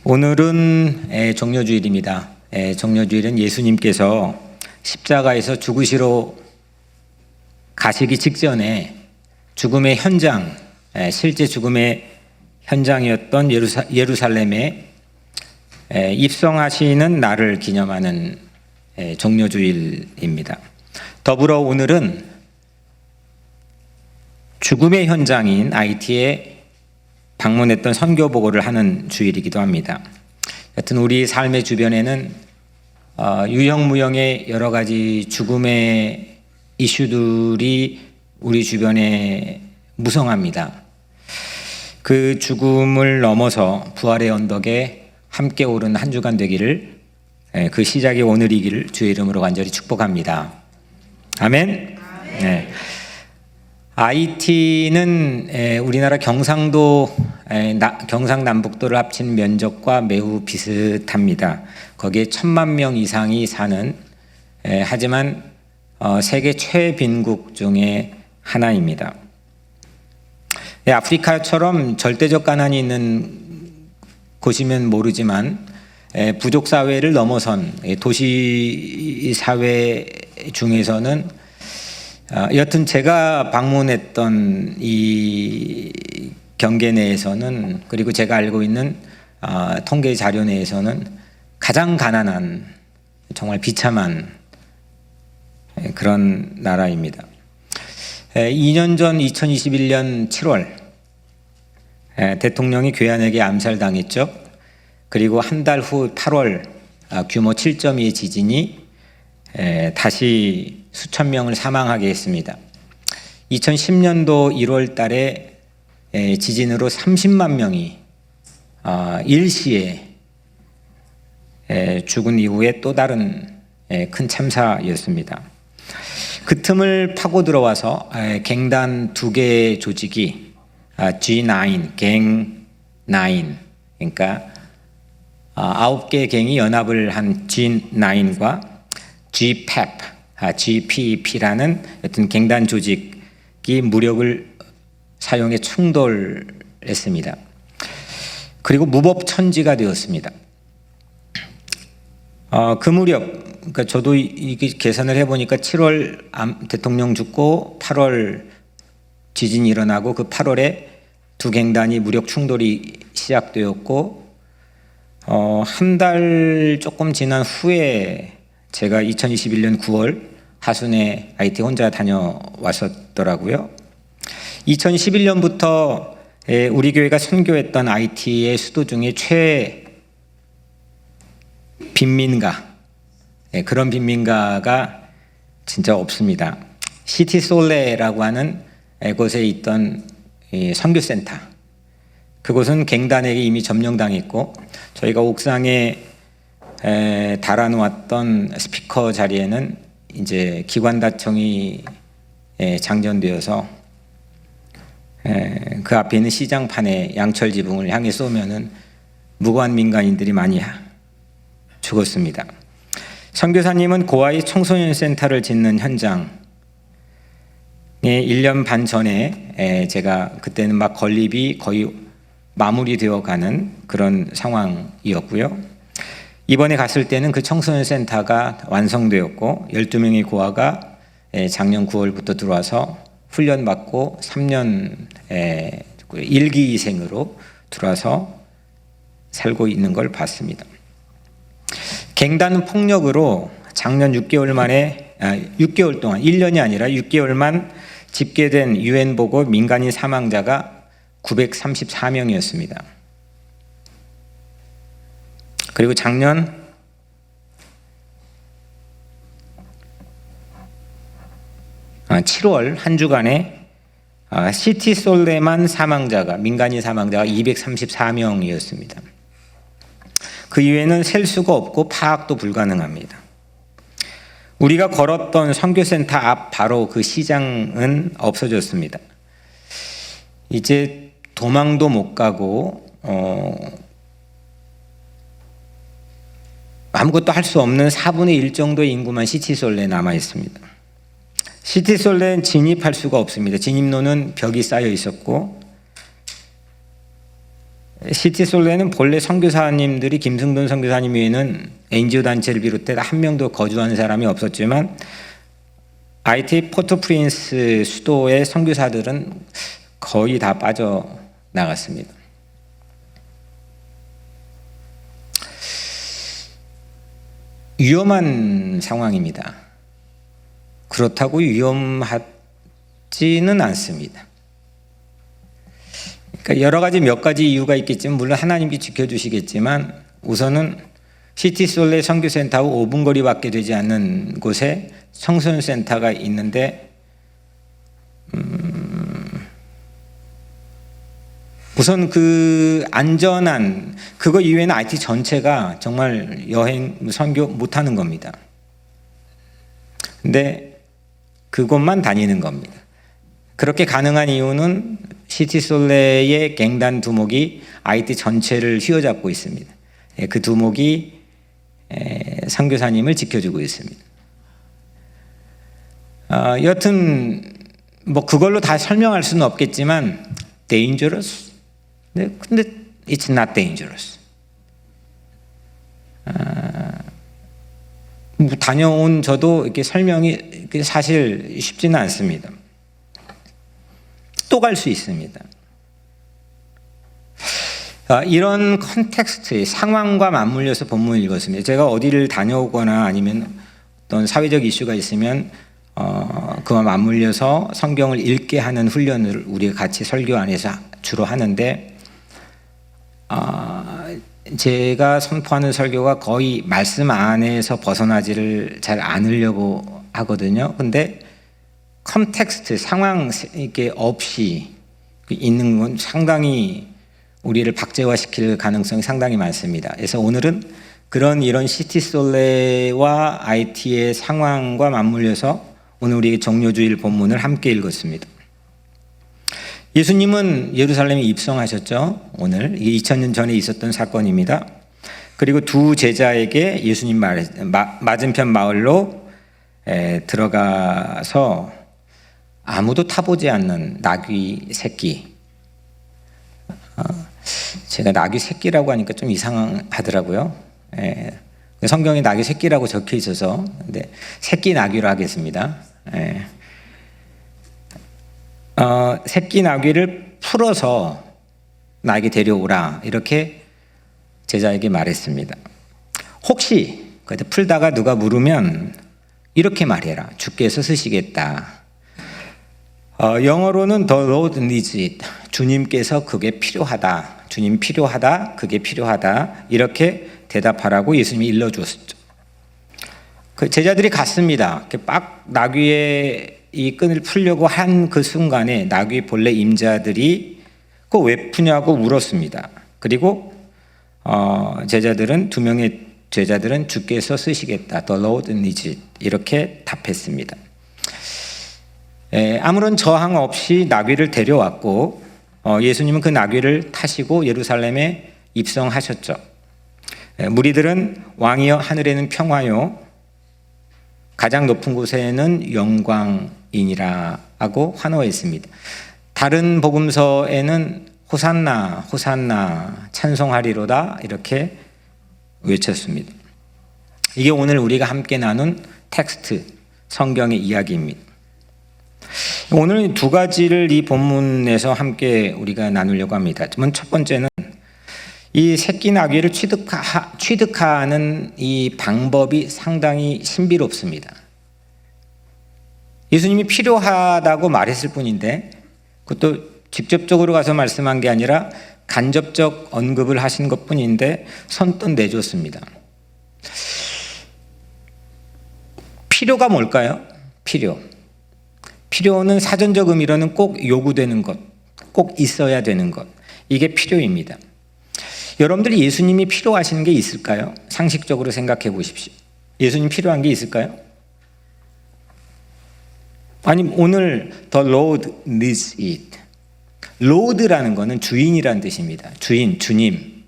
오늘은 종려주일입니다. 종려주일은 예수님께서 십자가에서 죽으시러 가시기 직전에 죽음의 현장, 실제 죽음의 현장이었던 예루살렘에 입성하시는 날을 기념하는 종려주일입니다. 더불어 오늘은 죽음의 현장인 IT에 방문했던 선교보고를 하는 주일이기도 합니다. 여튼 우리 삶의 주변에는 유형무형의 여러 가지 죽음의 이슈들이 우리 주변에 무성합니다. 그 죽음을 넘어서 부활의 언덕에 함께 오른 한 주간 되기를, 그 시작이 오늘이기를 주의 이름으로 간절히 축복합니다. 아멘. 네. IT는 우리나라 경상도, 경상남북도를 합친 면적과 매우 비슷합니다. 거기에 1,000만 명 이상이 사는, 하지만 세계 최빈국 중에 하나입니다. 아프리카처럼 절대적 가난이 있는 곳이면 모르지만 부족 사회를 넘어선 도시 사회 중에서는 여튼 제가 방문했던 이 경계 내에서는, 그리고 제가 알고 있는 통계 자료 내에서는 가장 가난한, 정말 비참한 그런 나라입니다. 2년 전 2021년 7월 대통령이 괴한에게 암살당했죠. 그리고 한 달 후 8월 규모 7.2의 지진이 다시 수천 명을 사망하게 했습니다. 2010년도 1월 달에 지진으로 30만 명이 일시에 죽은 이후에 또 다른 큰 참사였습니다. 그 틈을 파고 들어와서 갱단 2개 조직이 G9, 갱 9, 그러니까 9개 갱이 연합을 한 G9과 GPEP, GPEP라는 어떤 갱단 조직이 무력을 사용해 충돌했습니다. 그리고 무법천지가 되었습니다. 그 무렵, 그러니까 저도 이게 계산을 해보니까 7월 대통령 죽고 8월 지진이 일어나고 그 8월에 두 갱단이 무력 충돌이 시작되었고, 한 달 조금 지난 후에 제가 2021년 9월 하순에 IT 혼자 다녀왔었더라고요. 2011년부터 우리 교회가 선교했던 IT의 수도 중에 빈민가, 그런 빈민가가 진짜 없습니다. 시티솔레라고 하는 곳에 있던 선교센터, 그곳은 갱단에게 이미 점령당했고, 저희가 옥상에 달아놓았던 스피커 자리에는 이제 기관다청이 장전되어서 그 앞에 있는 시장판에 양철 지붕을 향해 쏘면은 무고한 민간인들이 많이 죽었습니다. 선교사님은 고아의 청소년 센터를 짓는 현장에 1년 반 전에 제가 그때는 막 건립이 거의 마무리되어 가는 그런 상황이었고요. 이번에 갔을 때는 그 청소년 센터가 완성되었고 12명의 고아가 작년 9월부터 들어와서 훈련받고 3년 일기생으로 들어와서 살고 있는 걸 봤습니다. 갱단 폭력으로 작년 6개월 동안, 1년이 아니라 6개월만 집계된 UN 보고 민간인 사망자가 934명이었습니다. 그리고 작년 아, 7월 한 주간에 시티솔레만 민간인 사망자가 234명이었습니다. 그 이외에는 셀 수가 없고 파악도 불가능합니다. 우리가 걸었던 선교센터 앞 바로 그 시장은 없어졌습니다. 이제 도망도 못 가고 아무것도 할 수 없는 4분의 1 정도의 인구만 시티솔레에 남아 있습니다. 시티솔레는 진입할 수가 없습니다. 진입로는 벽이 쌓여 있었고 시티솔레는 본래 선교사님들이 김승돈 선교사님 외에는 NGO 단체를 비롯해 한 명도 거주하는 사람이 없었지만 IT 포트프린스 수도의 선교사들은 거의 다 빠져나갔습니다. 위험한 상황입니다. 그렇다고 위험하지는 않습니다. 그러니까 여러 가지 몇 가지 이유가 있겠지만 물론 하나님이 지켜주시겠지만 우선은 시티솔레 선교센터하고 5분 거리밖에 되지 않는 곳에 청소년센터가 있는데 우선 그 안전한 그거 이외에는 IT 전체가 정말 여행 선교 못하는 겁니다. 근데 그곳만 다니는 겁니다. 그렇게 가능한 이유는 시티솔레의 갱단 두목이 IT 전체를 휘어잡고 있습니다. 그 두목이 선교사님을 지켜주고 있습니다. 여튼 뭐 그걸로 다 설명할 수는 없겠지만 dangerous. 네, 근데 it's not dangerous. 다녀온 저도 이렇게 설명이 사실 쉽지는 않습니다. 또 갈 수 있습니다. 이런 컨텍스트의 상황과 맞물려서 본문을 읽었습니다. 제가 어디를 다녀오거나 아니면 어떤 사회적 이슈가 있으면 그와 맞물려서 성경을 읽게 하는 훈련을 우리가 같이 설교 안에서 주로 하는데 제가 선포하는 설교가 거의 말씀 안에서 벗어나지를 잘 않으려고 하거든요. 근데 컨텍스트, 상황 이게 없이 있는 건 상당히 우리를 박제화시킬 가능성이 상당히 많습니다. 그래서 오늘은 이런 시티솔레와 IT의 상황과 맞물려서 오늘 우리 종료주일 본문을 함께 읽었습니다. 예수님은 예루살렘에 입성하셨죠. 오늘 이게 2000년 전에 있었던 사건입니다. 그리고 두 제자에게 예수님 맞은편 마을로 들어가서 아무도 타보지 않는 나귀 새끼. 제가 나귀 새끼라고 하니까 좀 이상하더라고요. 성경에 나귀 새끼라고 적혀 있어서 근데 새끼 나귀로 하겠습니다. 새끼 나귀를 풀어서 나에게 데려오라 이렇게 제자에게 말했습니다. 혹시 풀다가 누가 물으면 이렇게 말해라. 주께서 쓰시겠다. 영어로는 The Lord needs it. 주님께서 그게 필요하다. 주님 필요하다. 그게 필요하다. 이렇게 대답하라고 예수님이 일러주었죠. 그 제자들이 갔습니다. 막 나귀의 이 끈을 풀려고 한 그 순간에 나귀 본래 임자들이 그거 왜 푸냐고 물었습니다. 그리고 두 명의 제자들은 주께서 쓰시겠다. The Lord needs it. 이렇게 답했습니다. 아무런 저항 없이 나귀를 데려왔고 예수님은 그 나귀를 타시고 예루살렘에 입성하셨죠. 무리들은 왕이여 하늘에는 평화요 가장 높은 곳에는 영광이니라 하고 환호했습니다. 다른 복음서에는 호산나 호산나 찬송하리로다 이렇게 외쳤습니다. 이게 오늘 우리가 함께 나눈 텍스트 성경의 이야기입니다. 오늘 두 가지를 이 본문에서 함께 우리가 나누려고 합니다. 첫 번째는 이 새끼 나귀를 취득하는 이 방법이 상당히 신비롭습니다. 예수님이 필요하다고 말했을 뿐인데 그것도 직접적으로 가서 말씀한 게 아니라 간접적 언급을 하신 것뿐인데 선뜻 내줬습니다. 필요가 뭘까요? 필요는 사전적 의미로는 꼭 요구되는 것, 꼭 있어야 되는 것. 이게 필요입니다. 여러분들이 예수님이 필요하신 게 있을까요? 상식적으로 생각해 보십시오. 예수님 필요한 게 있을까요? 아니 오늘 The Lord needs it. Lord라는 거는 주인이라는 뜻입니다. 주님.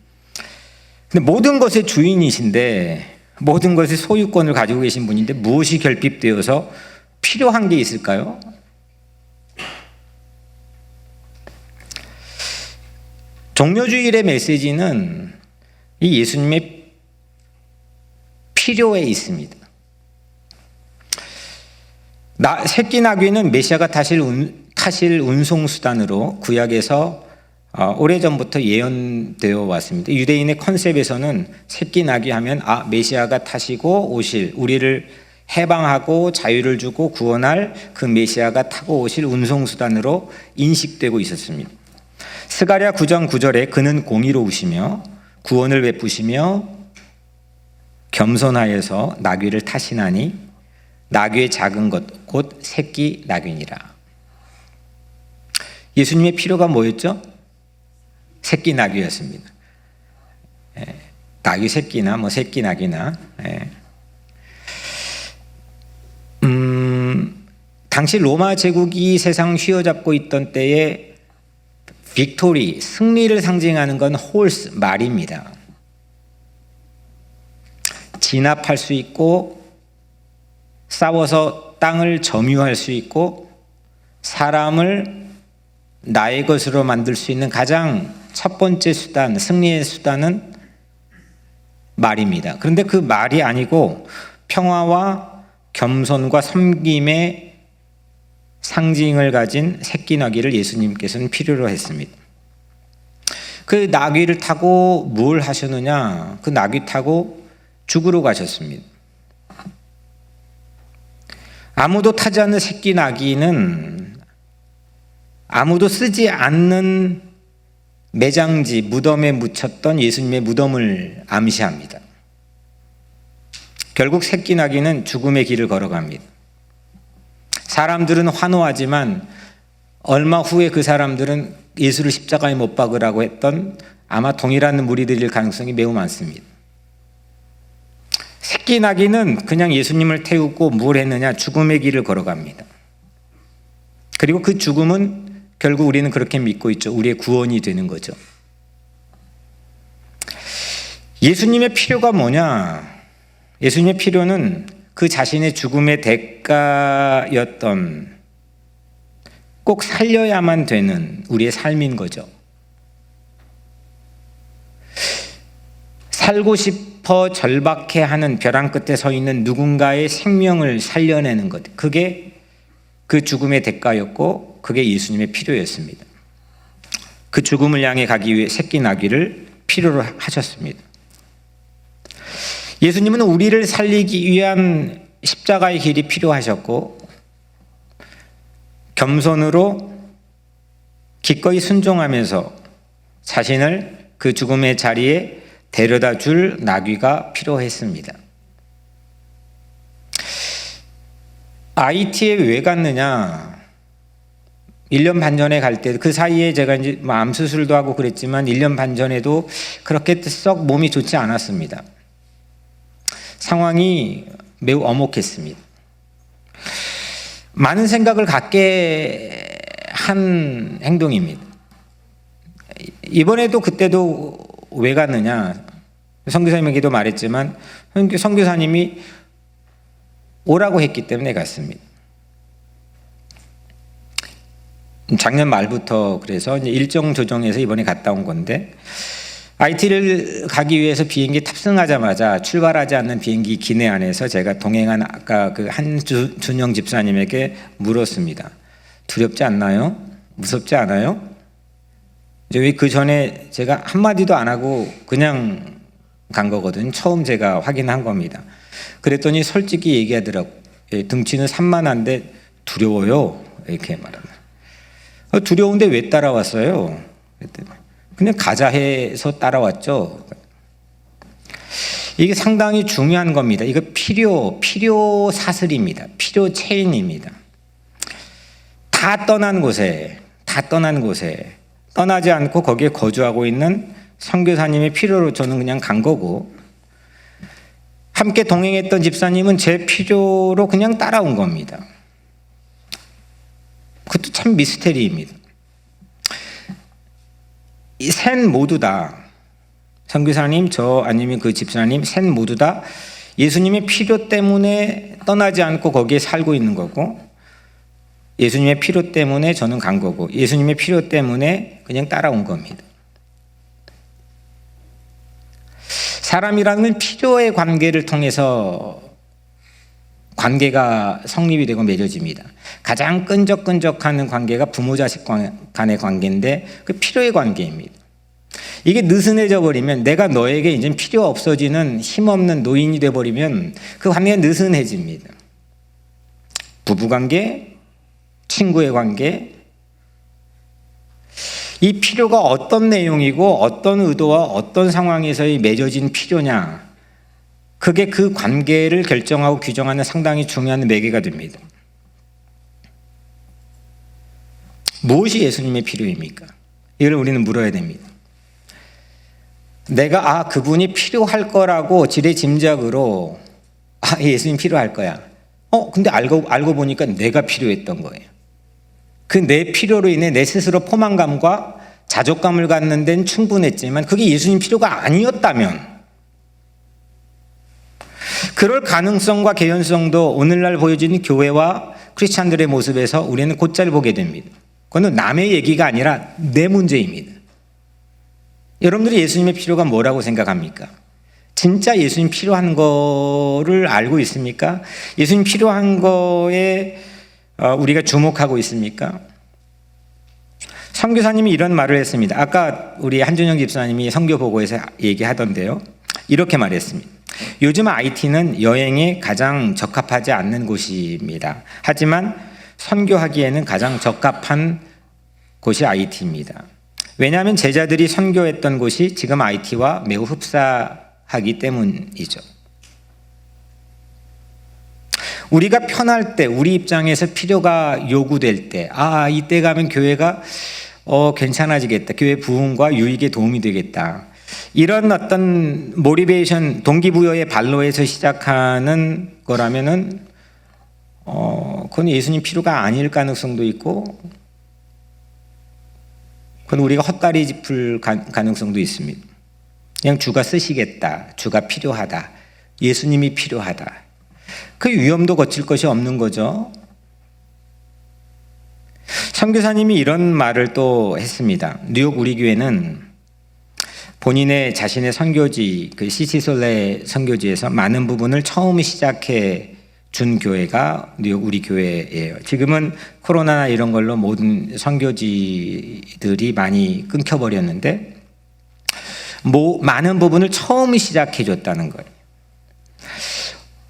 근데 모든 것의 주인이신데 모든 것의 소유권을 가지고 계신 분인데 무엇이 결핍되어서 필요한 게 있을까요? 종려주일의 메시지는 이 예수님의 필요에 있습니다. 새끼 나귀는 메시아가 타실 운송수단으로 구약에서 오래전부터 예언되어 왔습니다. 유대인의 컨셉에서는 새끼 나귀 하면 메시아가 타시고 오실, 우리를 해방하고 자유를 주고 구원할 그 메시아가 타고 오실 운송수단으로 인식되고 있었습니다. 스가랴 9장 9절에 그는 공의로우시며 구원을 베푸시며 겸손하여서 나귀를 타시나니 나귀의 작은 것 곧 새끼 나귀니라. 예수님의 필요가 뭐였죠? 새끼 나귀였습니다. 나귀 새끼나 새끼 나귀나. 당시 로마 제국이 세상 휘어잡고 있던 때에 빅토리, 승리를 상징하는 건 홀스, 말입니다. 진압할 수 있고 싸워서 땅을 점유할 수 있고 사람을 나의 것으로 만들 수 있는 가장 첫 번째 수단, 승리의 수단은 말입니다. 그런데 그 말이 아니고 평화와 겸손과 섬김의 상징을 가진 새끼 나귀를 예수님께서는 필요로 했습니다. 그 나귀를 타고 뭘 하셨느냐? 그 나귀 타고 죽으러 가셨습니다. 아무도 타지 않는 새끼 나귀는 아무도 쓰지 않는 매장지, 무덤에 묻혔던 예수님의 무덤을 암시합니다. 결국 새끼 나귀는 죽음의 길을 걸어갑니다. 사람들은 환호하지만 얼마 후에 그 사람들은 예수를 십자가에 못 박으라고 했던 아마 동일한 무리들일 가능성이 매우 많습니다. 새끼 나귀는 그냥 예수님을 태우고 뭘 했느냐? 죽음의 길을 걸어갑니다. 그리고 그 죽음은 결국 우리는 그렇게 믿고 있죠. 우리의 구원이 되는 거죠. 예수님의 필요가 뭐냐? 예수님의 필요는 그 자신의 죽음의 대가였던 꼭 살려야만 되는 우리의 삶인 거죠. 살고 싶어 절박해하는 벼랑 끝에 서 있는 누군가의 생명을 살려내는 것, 그게 그 죽음의 대가였고 그게 예수님의 필요였습니다. 그 죽음을 향해 가기 위해 새끼 나귀를 필요로 하셨습니다. 예수님은 우리를 살리기 위한 십자가의 길이 필요하셨고 겸손으로 기꺼이 순종하면서 자신을 그 죽음의 자리에 데려다 줄 나귀가 필요했습니다. IT에 왜 갔느냐? 1년 반 전에 갈 때 그 사이에 제가 이제 암 수술도 하고 그랬지만 1년 반 전에도 그렇게 썩 몸이 좋지 않았습니다. 상황이 매우 엄혹했습니다. 많은 생각을 갖게 한 행동입니다. 이번에도 그때도 왜 갔느냐? 선교사님에게도 말했지만 선교사님이 오라고 했기 때문에 갔습니다. 작년 말부터 그래서 이제 일정 조정해서 이번에 갔다 온 건데 IT를 가기 위해서 비행기 탑승하자마자 출발하지 않는 비행기 기내 안에서 제가 동행한 아까 그 한준영 집사님에게 물었습니다. 두렵지 않나요? 무섭지 않아요? 왜 그 전에 제가 한마디도 안 하고 그냥 간 거거든요. 처음 제가 확인한 겁니다. 그랬더니 솔직히 얘기하더라고요. 등치는 산만한데 두려워요. 이렇게 말합니다. 두려운데 왜 따라왔어요? 그냥 가자 해서 따라왔죠. 이게 상당히 중요한 겁니다. 이거 필요 사슬입니다. 필요 체인입니다. 다 떠난 곳에 떠나지 않고 거기에 거주하고 있는 선교사님의 필요로 저는 그냥 간 거고 함께 동행했던 집사님은 제 필요로 그냥 따라온 겁니다. 그것도 참 미스테리입니다. 이 셋 모두 다 선교사님, 저 아니면 그 집사님 셋 모두 다 예수님의 필요 때문에 떠나지 않고 거기에 살고 있는 거고 예수님의 필요 때문에 저는 간 거고 예수님의 필요 때문에 그냥 따라온 겁니다. 사람이라는 건 필요의 관계를 통해서 관계가 성립이 되고 맺어집니다. 가장 끈적끈적한 관계가 부모 자식 간의 관계인데 그 필요의 관계입니다. 이게 느슨해져 버리면, 내가 너에게 이제 필요 없어지는 힘없는 노인이 돼 버리면 그 관계가 느슨해집니다. 부부관계, 친구의 관계, 이 필요가 어떤 내용이고 어떤 의도와 어떤 상황에서의 맺어진 필요냐, 그게 그 관계를 결정하고 규정하는 상당히 중요한 매개가 됩니다. 무엇이 예수님의 필요입니까? 이걸 우리는 물어야 됩니다. 내가 그분이 필요할 거라고 지레짐작으로 예수님 필요할 거야. 근데 알고 보니까 내가 필요했던 거예요. 그 내 필요로 인해 내 스스로 포만감과 자족감을 갖는 데는 충분했지만 그게 예수님 필요가 아니었다면, 그럴 가능성과 개연성도 오늘날 보여지는 교회와 크리스찬들의 모습에서 우리는 곧잘 보게 됩니다. 그건 남의 얘기가 아니라 내 문제입니다. 여러분들이 예수님의 필요가 뭐라고 생각합니까? 진짜 예수님 필요한 거를 알고 있습니까? 예수님 필요한 거에 우리가 주목하고 있습니까? 선교사님이 이런 말을 했습니다. 아까 우리 한준영 집사님이 선교 보고에서 얘기하던데요. 이렇게 말했습니다. 요즘 IT는 여행에 가장 적합하지 않는 곳입니다. 하지만 선교하기에는 가장 적합한 곳이 IT입니다. 왜냐하면 제자들이 선교했던 곳이 지금 IT와 매우 흡사하기 때문이죠. 우리가 편할 때, 우리 입장에서 필요가 요구될 때, 이때 가면 교회가 괜찮아지겠다, 교회 부흥과 유익에 도움이 되겠다, 이런 어떤 모티베이션, 동기부여의 발로에서 시작하는 거라면은 그건 예수님 필요가 아닐 가능성도 있고, 그건 우리가 헛다리 짚을 가능성도 있습니다. 그냥 주가 쓰시겠다, 주가 필요하다, 예수님이 필요하다, 그 위험도 거칠 것이 없는 거죠. 선교사님이 이런 말을 또 했습니다. 뉴욕 우리 교회는 본인의 자신의 선교지, 그 시티솔레 선교지에서 많은 부분을 처음 시작해 준 교회가 뉴욕 우리 교회예요. 지금은 코로나나 이런 걸로 모든 선교지들이 많이 끊겨버렸는데 많은 부분을 처음 시작해 줬다는 거예요.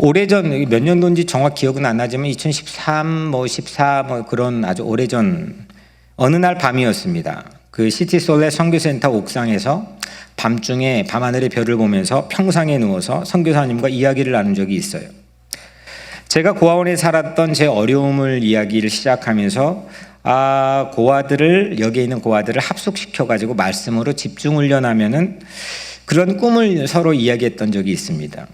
오래전, 몇 년도인지 정확히 기억은 안 나지만 2013, 14 그런 아주 오래전 어느 날 밤이었습니다. 그 시티솔레 선교센터 옥상에서 밤중에 밤하늘의 별을 보면서 평상에 누워서 선교사님과 이야기를 나눈 적이 있어요. 제가 고아원에 살았던 제 어려움을 이야기를 시작하면서 여기에 있는 고아들을 합숙시켜가지고 말씀으로 집중 훈련하면은 그런 꿈을 서로 이야기했던 적이 있습니다.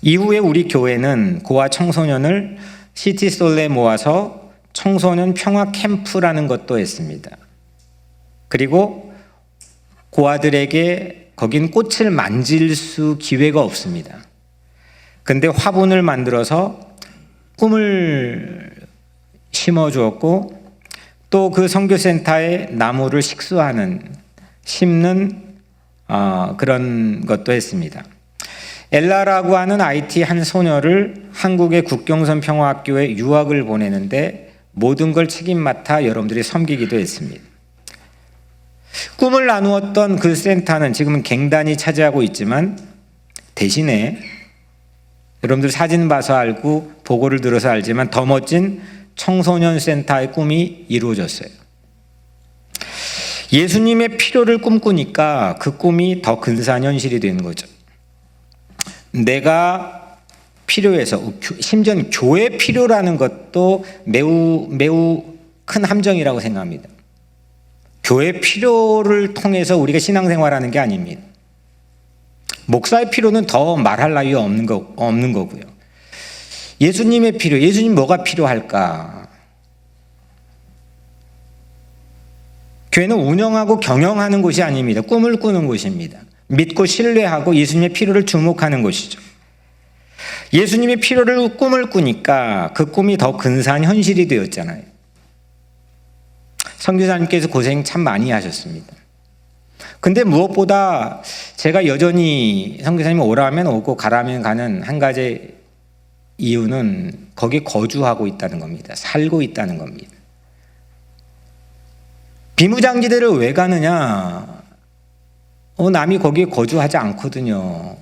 이후에 우리 교회는 고아 청소년을 시티솔레에 모아서 청소년 평화 캠프라는 것도 했습니다. 그리고 고아들에게 거긴 꽃을 만질 수 기회가 없습니다. 근데 화분을 만들어서 꿈을 심어 주었고, 또 그 선교센터에 나무를 심는 그런 것도 했습니다. 엘라라고 하는 IT 한 소녀를 한국의 국경선 평화학교에 유학을 보내는데 모든 걸 책임 맡아 여러분들이 섬기기도 했습니다. 꿈을 나누었던 그 센터는 지금은 갱단이 차지하고 있지만 대신에 여러분들 사진 봐서 알고 보고를 들어서 알지만 더 멋진 청소년 센터의 꿈이 이루어졌어요. 예수님의 필요를 꿈꾸니까 그 꿈이 더 근사한 현실이 되는 거죠. 내가 필요해서, 심지어는 교회 필요라는 것도 매우 큰 함정이라고 생각합니다. 교회 필요를 통해서 우리가 신앙생활하는 게 아닙니다. 목사의 필요는 더 말할 나위 없는 거고요. 예수님의 필요, 예수님 뭐가 필요할까? 교회는 운영하고 경영하는 곳이 아닙니다. 꿈을 꾸는 곳입니다. 믿고 신뢰하고 예수님의 필요를 주목하는 곳이죠. 예수님의 필요를 꿈을 꾸니까 그 꿈이 더 근사한 현실이 되었잖아요. 선교사님께서 고생 참 많이 하셨습니다. 근데 무엇보다 제가 여전히 선교사님이 오라면 오고 가라면 가는 한 가지 이유는 거기에 거주하고 있다는 겁니다. 살고 있다는 겁니다. 비무장지대를 왜 가느냐? 남이 거기에 거주하지 않거든요.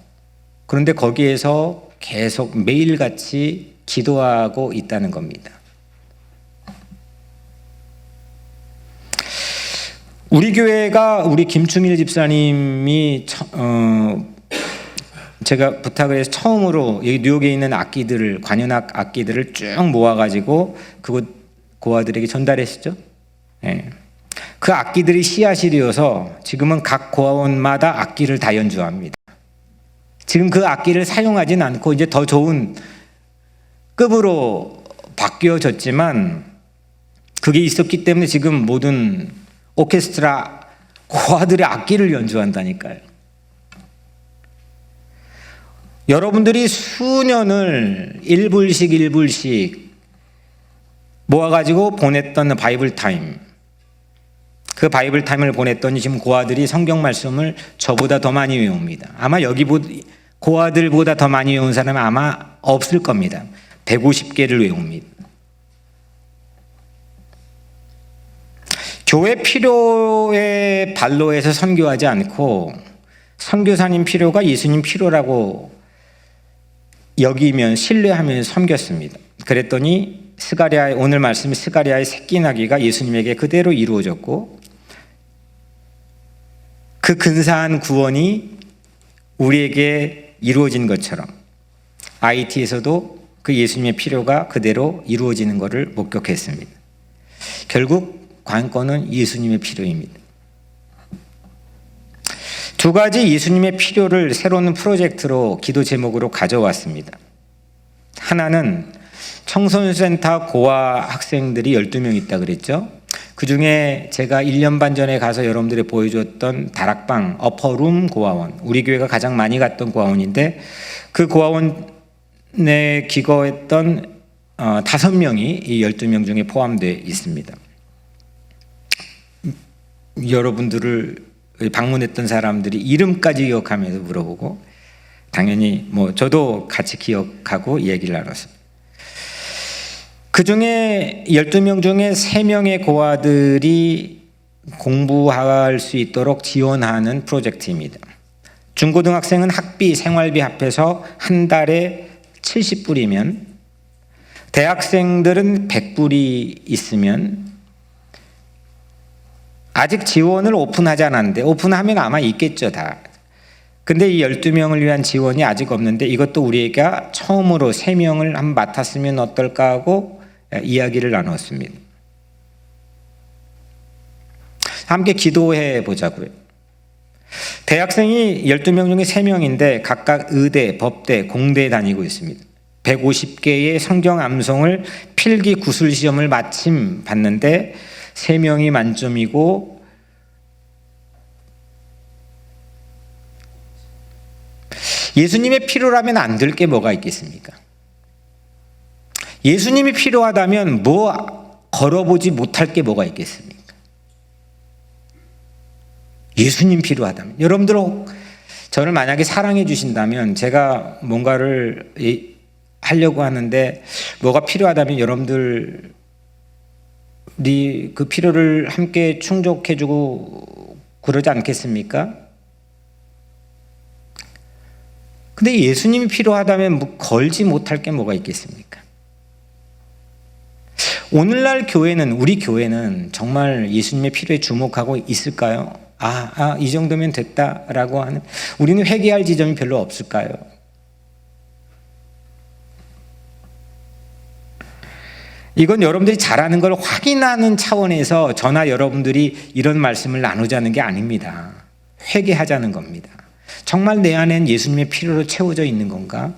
그런데 거기에서 계속 매일같이 기도하고 있다는 겁니다. 우리 교회가 우리 김충일 집사님이 제가 부탁을 해서 처음으로 여기 뉴욕에 있는 악기들을, 관현악 악기들을 쭉 모아가지고 그곳 고아들에게 전달했었죠. 네. 그 악기들이 씨앗이 되어서 지금은 각 고아원마다 악기를 다 연주합니다. 지금 그 악기를 사용하진 않고 이제 더 좋은 급으로 바뀌어졌지만 그게 있었기 때문에 지금 모든 오케스트라 고아들의 악기를 연주한다니까요. 여러분들이 수년을 1불씩 모아가지고 보냈던 바이블 타임, 그 바이블 타임을 보냈더니 지금 고아들이 성경 말씀을 저보다 더 많이 외웁니다. 아마 고아들보다 더 많이 외운 사람은 아마 없을 겁니다. 150개를 외웁니다. 교회 필요에 반로해서 선교하지 않고 선교사님 필요가 예수님 필요라고 여기면 신뢰하면서 섬겼습니다. 그랬더니 오늘 말씀이 스가랴의 새끼 나귀가 예수님에게 그대로 이루어졌고 그 근사한 구원이 우리에게 이루어진 것처럼 IT에서도 그 예수님의 필요가 그대로 이루어지는 것을 목격했습니다. 결국 관건은 예수님의 필요입니다. 두 가지 예수님의 필요를 새로운 프로젝트로 기도 제목으로 가져왔습니다. 하나는 청소년센터 고아 학생들이 12명 있다 그랬죠. 그 중에 제가 1년 반 전에 가서 여러분들이 보여줬던 다락방 어퍼룸 고아원, 우리 교회가 가장 많이 갔던 고아원인데 그 고아원에 기거했던 5명이 이 12명 중에 포함되어 있습니다. 여러분들을 방문했던 사람들이 이름까지 기억하면서 물어보고 당연히 저도 같이 기억하고 얘기를 나눴습니다. 그 중에 12명 중에 3명의 고아들이 공부할 수 있도록 지원하는 프로젝트입니다. 중고등학생은 학비, 생활비 합해서 한 달에 70불이면 대학생들은 100불이 있으면 아직 지원을 오픈하지 않았는데 오픈하면 아마 있겠죠 다. 근데 이 12명을 위한 지원이 아직 없는데 이것도 우리가 처음으로 3명을 한번 맡았으면 어떨까 하고 이야기를 나눴습니다. 함께 기도해 보자고요. 대학생이 12명 중에 3명인데 각각 의대, 법대, 공대에 다니고 있습니다. 150개의 성경 암송을 필기 구술 시험을 마침 봤는데 3명이 만점이고 예수님의 필요라면 안 될 게 뭐가 있겠습니까? 예수님이 필요하다면 걸어보지 못할 게 뭐가 있겠습니까? 예수님 필요하다면 여러분들 저를 만약에 사랑해 주신다면 제가 뭔가를 하려고 하는데 뭐가 필요하다면 여러분들 그 필요를 함께 충족해주고 그러지 않겠습니까? 근데 예수님이 필요하다면 걸지 못할 게 뭐가 있겠습니까? 오늘날 우리 교회는 정말 예수님의 필요에 주목하고 있을까요? 이 정도면 됐다라고 하는, 우리는 회개할 지점이 별로 없을까요? 이건 여러분들이 잘하는 걸 확인하는 차원에서 저나 여러분들이 이런 말씀을 나누자는 게 아닙니다. 회개하자는 겁니다. 정말 내 안엔 예수님의 필요로 채워져 있는 건가?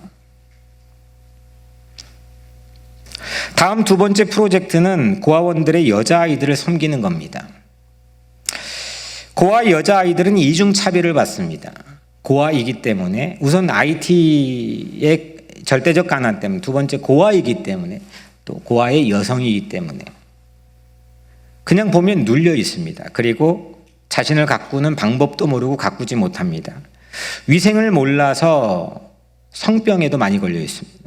다음 두 번째 프로젝트는 고아원들의 여자아이들을 섬기는 겁니다. 고아 여자아이들은 이중차별을 받습니다. 고아이기 때문에, 우선 IT의 절대적 가난 때문에, 두 번째 고아이기 때문에, 또 고아의 여성이기 때문에 그냥 보면 눌려 있습니다. 그리고 자신을 가꾸는 방법도 모르고 가꾸지 못합니다. 위생을 몰라서 성병에도 많이 걸려 있습니다.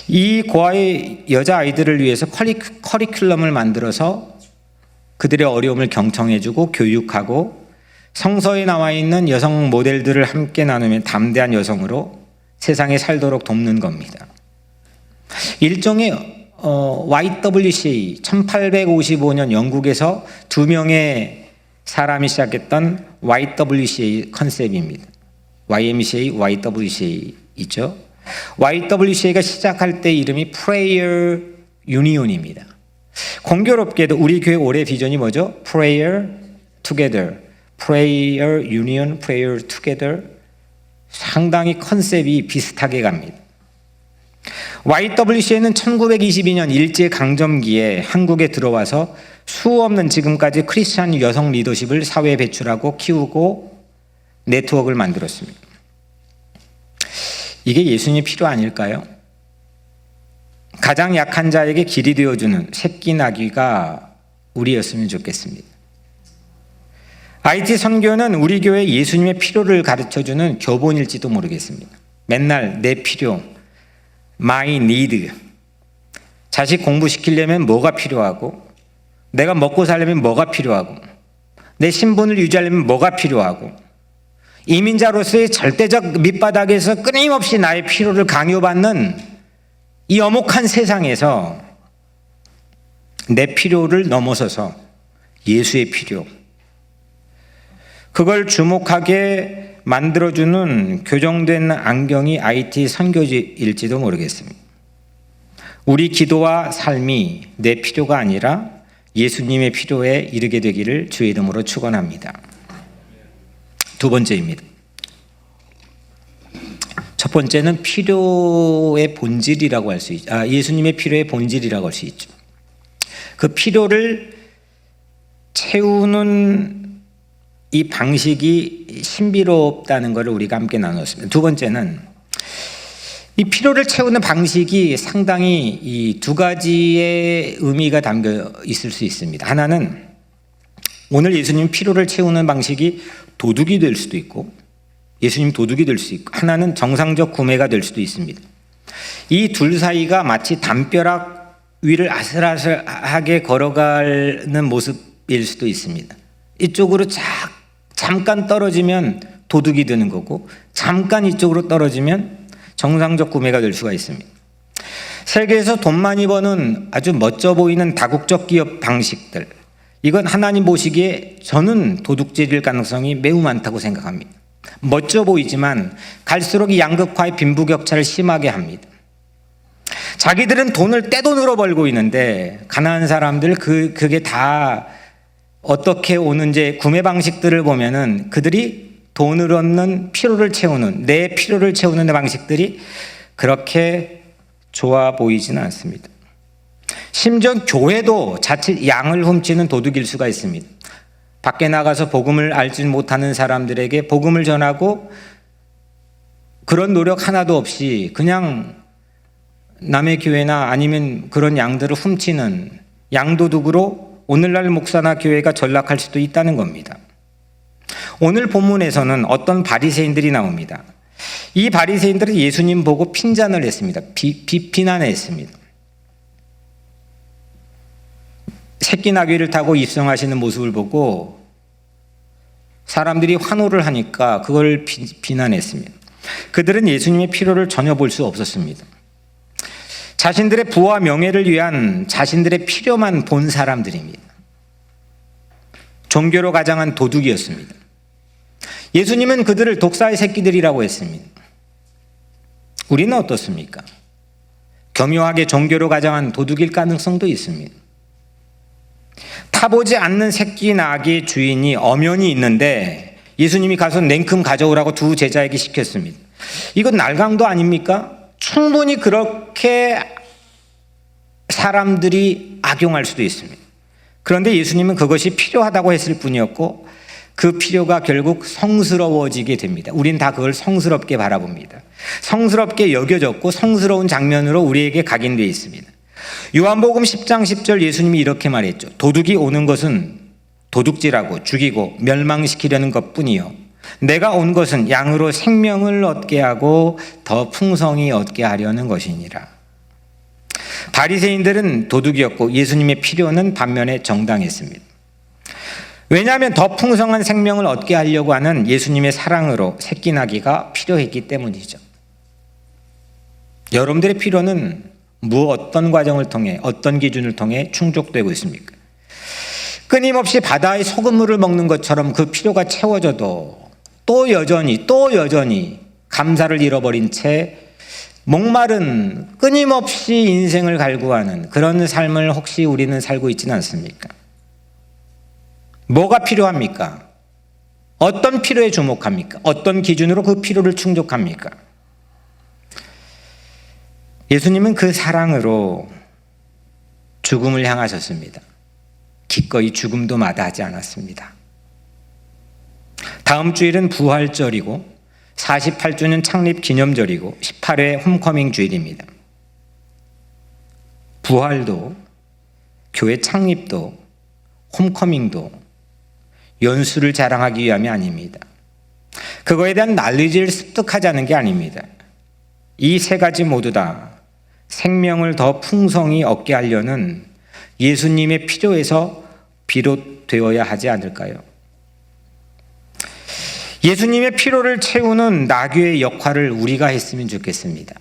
이 고아의 여자아이들을 위해서 커리큘럼을 만들어서 그들의 어려움을 경청해주고 교육하고 성서에 나와 있는 여성 모델들을 함께 나누며 담대한 여성으로 세상에 살도록 돕는 겁니다. 일종의 YWCA 1855년 영국에서 2명의 사람이 시작했던 YWCA 컨셉입니다. YMCA, YWCA 있죠. YWCA가 시작할 때 이름이 Prayer Union입니다. 공교롭게도 우리 교회 올해 비전이 뭐죠? Prayer Together, Prayer Union, Prayer Together. 상당히 컨셉이 비슷하게 갑니다. YWCA는 1922년 일제강점기에 한국에 들어와서 수없는 지금까지 크리스찬 여성 리더십을 사회에 배출하고 키우고 네트워크를 만들었습니다. 이게 예수님의 필요 아닐까요? 가장 약한 자에게 길이 되어주는 새끼 나귀가 우리였으면 좋겠습니다. IT 선교는 우리 교회 예수님의 필요를 가르쳐주는 교본일지도 모르겠습니다. 맨날 내 필요, my need, 자식 공부시키려면 뭐가 필요하고, 내가 먹고 살려면 뭐가 필요하고, 내 신분을 유지하려면 뭐가 필요하고, 이민자로서의 절대적 밑바닥에서 끊임없이 나의 필요를 강요받는 이 엄혹한 세상에서 내 필요를 넘어서서 예수의 필요, 그걸 주목하게 만들어주는 교정된 안경이 IT 선교지일지도 모르겠습니다. 우리 기도와 삶이 내 필요가 아니라 예수님의 필요에 이르게 되기를 주의 이름으로 축원합니다. 두 번째입니다. 첫 번째는 필요의 본질이라고 할 수 있죠. 예수님의 필요의 본질이라고 할 수 있죠. 그 필요를 채우는 이 방식이 신비롭다는 것을 우리가 함께 나눴습니다. 두 번째는 이 필요를 채우는 방식이 상당히 이 두 가지의 의미가 담겨 있을 수 있습니다. 하나는 오늘 예수님 필요를 채우는 방식이 도둑이 될 수도 있고, 예수님 도둑이 될 수 있고, 하나는 정상적 구매가 될 수도 있습니다. 이 둘 사이가 마치 담벼락 위를 아슬아슬하게 걸어가는 모습일 수도 있습니다. 이쪽으로 잠깐 떨어지면 도둑이 되는 거고, 잠깐 이쪽으로 떨어지면 정상적 구매가 될 수가 있습니다. 세계에서 돈 많이 버는 아주 멋져 보이는 다국적 기업 방식들, 이건 하나님 보시기에 저는 도둑질일 가능성이 매우 많다고 생각합니다. 멋져 보이지만 갈수록 이 양극화의 빈부격차를 심하게 합니다. 자기들은 돈을 떼돈으로 벌고 있는데 가난한 사람들 그게 다 어떻게 오는지 구매 방식들을 보면은 그들이 돈을 얻는 필요를 채우는, 내 필요를 채우는 방식들이 그렇게 좋아 보이지는 않습니다. 심지어 교회도 자칫 양을 훔치는 도둑일 수가 있습니다. 밖에 나가서 복음을 알지 못하는 사람들에게 복음을 전하고 그런 노력 하나도 없이 그냥 남의 교회나 아니면 그런 양들을 훔치는 양도둑으로 오늘날 목사나 교회가 전락할 수도 있다는 겁니다. 오늘 본문에서는 어떤 바리새인들이 나옵니다. 이 바리새인들은 예수님 보고 핀잔을 했습니다. 비난했습니다. 새끼 나귀를 타고 입성하시는 모습을 보고 사람들이 환호를 하니까 그걸 비난했습니다. 그들은 예수님의 필요를 전혀 볼 수 없었습니다. 자신들의 부와 명예를 위한 자신들의 필요만 본 사람들입니다. 종교로 가장한 도둑이었습니다. 예수님은 그들을 독사의 새끼들이라고 했습니다. 우리는 어떻습니까? 교묘하게 종교로 가장한 도둑일 가능성도 있습니다. 타보지 않는 새끼 나귀의 주인이 엄연히 있는데 예수님이 가서 냉큼 가져오라고 두 제자에게 시켰습니다. 이건 날강도 아닙니까? 충분히 그렇게 사람들이 악용할 수도 있습니다. 그런데 예수님은 그것이 필요하다고 했을 뿐이었고 그 필요가 결국 성스러워지게 됩니다. 우린 다 그걸 성스럽게 바라봅니다. 성스럽게 여겨졌고 성스러운 장면으로 우리에게 각인되어 있습니다. 요한복음 10장 10절 예수님이 이렇게 말했죠. 도둑이 오는 것은 도둑질하고 죽이고 멸망시키려는 것뿐이요, 내가 온 것은 양으로 생명을 얻게 하고 더 풍성히 얻게 하려는 것이니라. 바리새인들은 도둑이었고 예수님의 필요는 반면에 정당했습니다. 왜냐하면 더 풍성한 생명을 얻게 하려고 하는 예수님의 사랑으로 새끼 나기가 필요했기 때문이죠. 여러분들의 필요는 어떤 과정을 통해, 어떤 기준을 통해 충족되고 있습니까? 끊임없이 바다의 소금물을 먹는 것처럼 그 필요가 채워져도 또 여전히 감사를 잃어버린 채 목마른, 끊임없이 인생을 갈구하는 그런 삶을 혹시 우리는 살고 있지는 않습니까? 뭐가 필요합니까? 어떤 필요에 주목합니까? 어떤 기준으로 그 필요를 충족합니까? 예수님은 그 사랑으로 죽음을 향하셨습니다. 기꺼이 죽음도 마다하지 않았습니다. 다음 주일은 부활절이고 48주년 창립 기념절이고 18회 홈커밍 주일입니다. 부활도, 교회 창립도, 홈커밍도 연수를 자랑하기 위함이 아닙니다. 그거에 대한 난리를 습득하자는 게 아닙니다. 이 세 가지 모두 다 생명을 더 풍성히 얻게 하려는 예수님의 필요에서 비롯되어야 하지 않을까요? 예수님의 필요를 채우는 나귀의 역할을 우리가 했으면 좋겠습니다.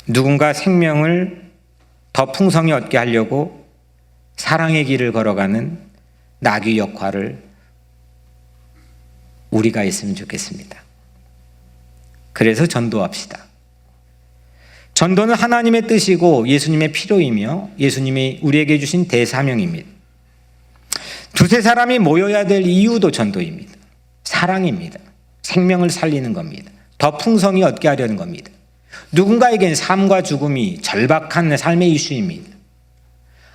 누군가 생명을 더 풍성히 얻게 하려고 사랑의 길을 걸어가는 나귀 역할을 우리가 했으면 좋겠습니다. 그래서 전도합시다. 전도는 하나님의 뜻이고 예수님의 필요이며 예수님이 우리에게 주신 대사명입니다. 두세 사람이 모여야 될 이유도 전도입니다. 사랑입니다. 생명을 살리는 겁니다. 더 풍성히 얻게 하려는 겁니다. 누군가에겐 삶과 죽음이 절박한 삶의 이슈입니다.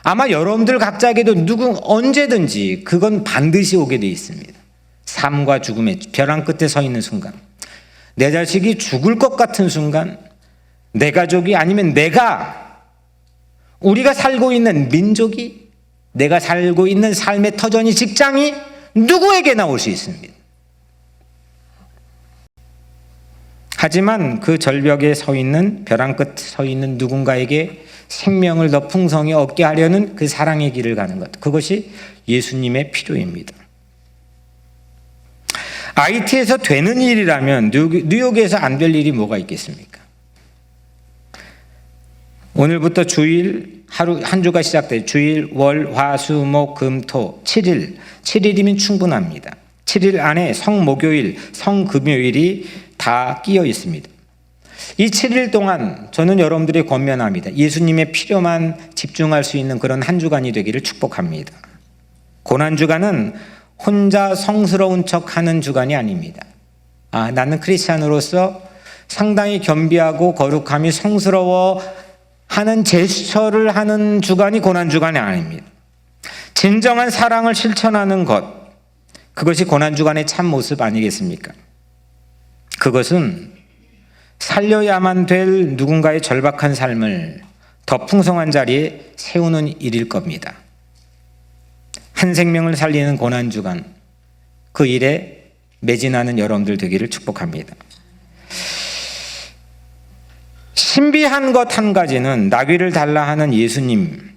아마 여러분들 각자에게도 언제든지 그건 반드시 오게 되어 있습니다. 삶과 죽음의 벼랑 끝에 서 있는 순간, 내 자식이 죽을 것 같은 순간, 내 가족이 아니면 우리가 살고 있는 민족이, 내가 살고 있는 삶의 터전이, 직장이 누구에게나 올 수 있습니다. 하지만 그 절벽에 서 있는, 벼랑 끝에 서 있는 누군가에게 생명을 더 풍성히 얻게 하려는 그 사랑의 길을 가는 것, 그것이 예수님의 필요입니다. IT에서 되는 일이라면 뉴욕에서 안 될 일이 뭐가 있겠습니까? 오늘부터 주일, 한 주가 시작돼요. 주일, 월, 화, 수, 목, 금, 토, 7일이면 충분합니다. 7일 안에 성목요일, 성금요일이 다 끼어 있습니다. 이 7일 동안 저는 여러분들이 권면합니다. 예수님의 필요만 집중할 수 있는 그런 한 주간이 되기를 축복합니다. 고난주간은 혼자 성스러운 척하는 주간이 아닙니다. 나는 크리스찬으로서 상당히 겸비하고 거룩함이 성스러워 하는 제스처를 하는 주간이 고난주간이 아닙니다. 진정한 사랑을 실천하는 것, 그것이 고난주간의 참 모습 아니겠습니까? 그것은 살려야만 될 누군가의 절박한 삶을 더 풍성한 자리에 세우는 일일 겁니다. 한 생명을 살리는 고난주간, 그 일에 매진하는 여러분들 되기를 축복합니다. 신비한 것 한 가지는 나귀를 달라 하는 예수님,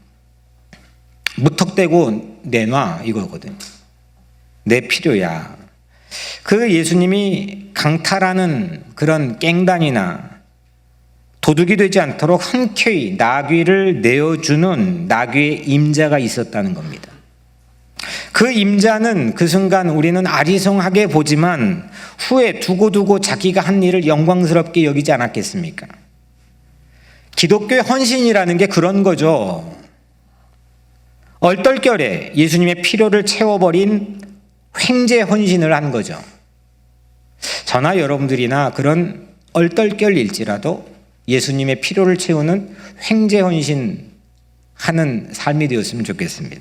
무턱대고 내놔 이거거든요. 내 필요야. 그 예수님이 강탈하는 그런 깽단이나 도둑이 되지 않도록 흔쾌히 나귀를 내어주는 나귀의 임자가 있었다는 겁니다. 그 임자는 그 순간 우리는 아리송하게 보지만 후에 두고두고 자기가 한 일을 영광스럽게 여기지 않았겠습니까? 기독교의 헌신이라는 게 그런 거죠. 얼떨결에 예수님의 필요를 채워버린 횡재 헌신을 한 거죠. 저나 여러분들이나 그런 얼떨결일지라도 예수님의 필요를 채우는 횡재 헌신하는 삶이 되었으면 좋겠습니다.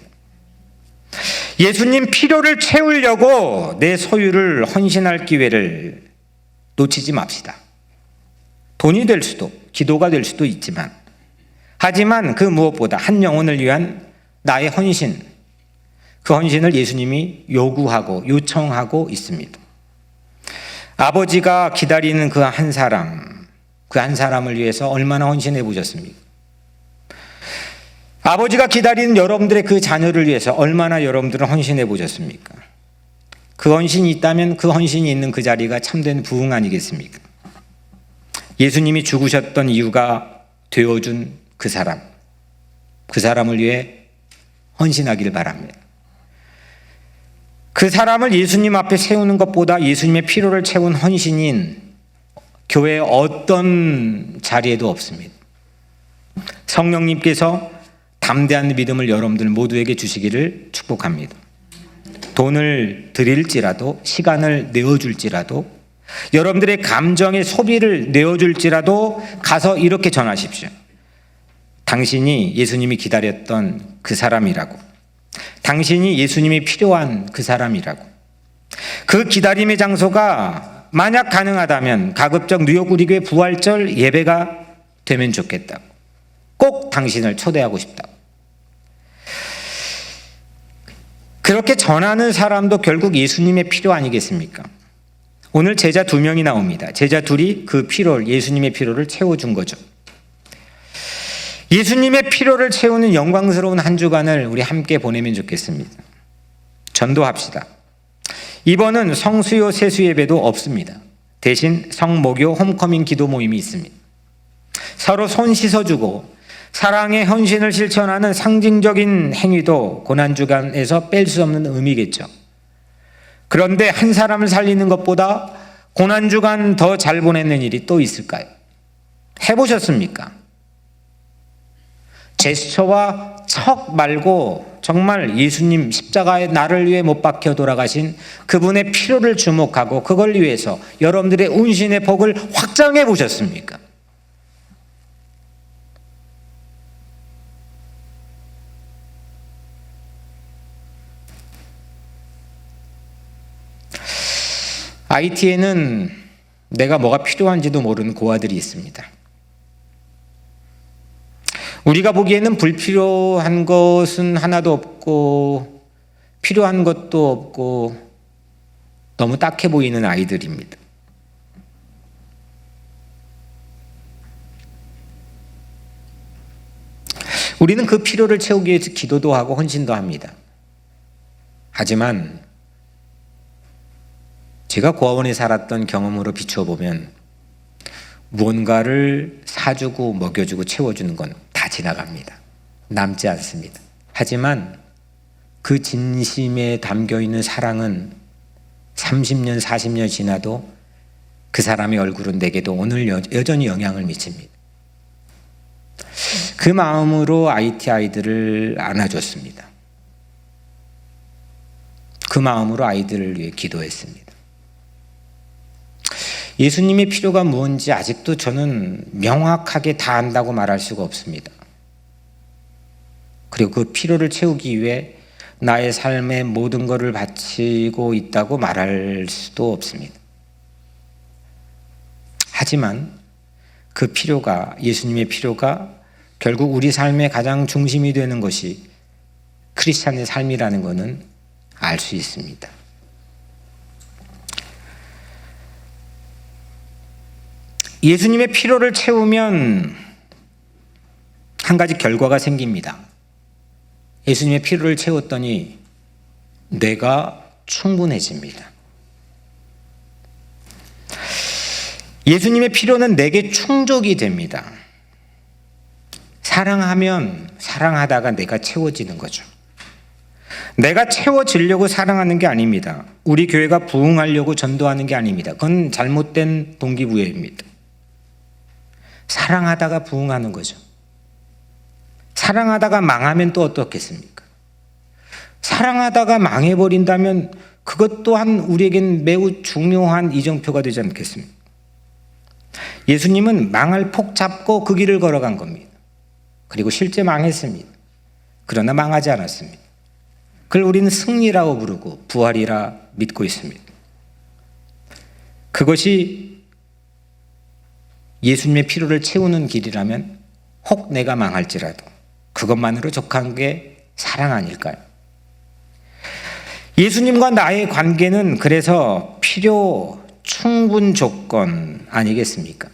예수님 필요를 채우려고 내 소유를 헌신할 기회를 놓치지 맙시다. 돈이 될 수도, 기도가 될 수도 있지만 하지만 그 무엇보다 한 영혼을 위한 나의 헌신, 그 헌신을 예수님이 요구하고 요청하고 있습니다. 아버지가 기다리는 그 한 사람, 그 한 사람을 위해서 얼마나 헌신해 보셨습니까? 아버지가 기다리는 여러분들의 그 자녀를 위해서 얼마나 여러분들은 헌신해 보셨습니까? 그 헌신이 있다면 그 헌신이 있는 그 자리가 참된 부흥 아니겠습니까? 예수님이 죽으셨던 이유가 되어준 그 사람을 위해 헌신하기를 바랍니다. 그 사람을 예수님 앞에 세우는 것보다 예수님의 필요를 채운 헌신인 교회의 어떤 자리에도 없습니다. 성령님께서 담대한 믿음을 여러분들 모두에게 주시기를 축복합니다. 돈을 드릴지라도, 시간을 내어줄지라도, 여러분들의 감정의 소비를 내어줄지라도 가서 이렇게 전하십시오. 당신이 예수님이 기다렸던 그 사람이라고, 당신이 예수님이 필요한 그 사람이라고. 그 기다림의 장소가 만약 가능하다면 가급적 뉴욕 우리교회 부활절 예배가 되면 좋겠다고, 꼭 당신을 초대하고 싶다고. 그렇게 전하는 사람도 결국 예수님의 필요 아니겠습니까? 오늘 제자 2명이 나옵니다. 제자 둘이 그 필요를, 예수님의 필요를 채워준 거죠. 예수님의 필요를 채우는 영광스러운 한 주간을 우리 함께 보내면 좋겠습니다. 전도합시다. 이번은 성수요 세수 예배도 없습니다. 대신 성목요 홈커밍 기도 모임이 있습니다. 서로 손 씻어주고 사랑의 헌신을 실천하는 상징적인 행위도 고난주간에서 뺄 수 없는 의미겠죠. 그런데 한 사람을 살리는 것보다 고난주간 더 잘 보내는 일이 또 있을까요? 해보셨습니까? 제스처와 척 말고 정말 예수님 십자가에 나를 위해 못 박혀 돌아가신 그분의 필요를 주목하고 그걸 위해서 여러분들의 운신의 복을 확장해 보셨습니까? IT에는 내가 뭐가 필요한지도 모르는 고아들이 있습니다. 우리가 보기에는 불필요한 것은 하나도 없고 필요한 것도 없고 너무 딱해 보이는 아이들입니다. 우리는 그 필요를 채우기 위해서 기도도 하고 헌신도 합니다. 하지만 제가 고아원에 살았던 경험으로 비춰보면 무언가를 사주고 먹여주고 채워주는 건 다 지나갑니다. 남지 않습니다. 하지만 그 진심에 담겨있는 사랑은 30년, 40년 지나도 그 사람의 얼굴은 내게도 오늘 여전히 영향을 미칩니다. 그 마음으로 IT 아이들을 안아줬습니다. 그 마음으로 아이들을 위해 기도했습니다. 예수님의 필요가 무엇인지 아직도 저는 명확하게 다 안다고 말할 수가 없습니다. 그리고 그 필요를 채우기 위해 나의 삶의 모든 것을 바치고 있다고 말할 수도 없습니다. 하지만 그 필요가, 예수님의 필요가 결국 우리 삶의 가장 중심이 되는 것이 크리스찬의 삶이라는 것은 알 수 있습니다. 예수님의 필요를 채우면 한 가지 결과가 생깁니다. 예수님의 필요를 채웠더니 내가 충분해집니다. 예수님의 필요는 내게 충족이 됩니다. 사랑하면 사랑하다가 내가 채워지는 거죠. 내가 채워지려고 사랑하는 게 아닙니다. 우리 교회가 부흥하려고 전도하는 게 아닙니다. 그건 잘못된 동기부여입니다. 사랑하다가 부흥하는 거죠. 사랑하다가 망하면 또 어떻겠습니까? 사랑하다가 망해버린다면 그것 또한 우리에겐 매우 중요한 이정표가 되지 않겠습니까? 예수님은 망할 폭 잡고 그 길을 걸어간 겁니다. 그리고 실제 망했습니다. 그러나 망하지 않았습니다. 그걸 우리는 승리라고 부르고 부활이라 믿고 있습니다. 그것이 예수님의 필요를 채우는 길이라면 혹 내가 망할지라도 그것만으로 족한 게 사랑 아닐까요? 예수님과 나의 관계는 그래서 필요 충분 조건 아니겠습니까?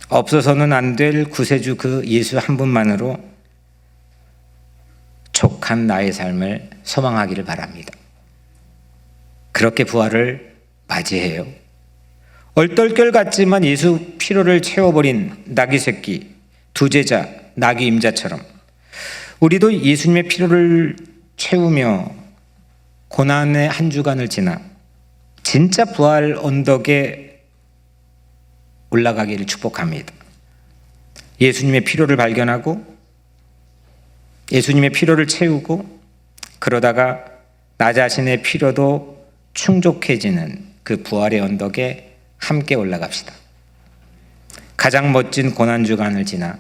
없어서는 안 될 구세주 그 예수 한 분만으로 족한 나의 삶을 소망하기를 바랍니다. 그렇게 부활을 맞이해요. 얼떨결 같지만 예수 피로를 채워버린 나귀 새끼, 두 제자, 나귀 임자처럼 우리도 예수님의 피로를 채우며 고난의 한 주간을 지나 진짜 부활 언덕에 올라가기를 축복합니다. 예수님의 피로를 발견하고 예수님의 피로를 채우고 그러다가 나 자신의 피로도 충족해지는 그 부활의 언덕에 함께 올라갑시다. 가장 멋진 고난주간을 지나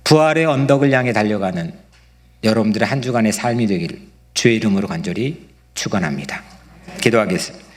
부활의 언덕을 향해 달려가는 여러분들의 한 주간의 삶이 되기를 주의 이름으로 간절히 축원합니다. 기도하겠습니다.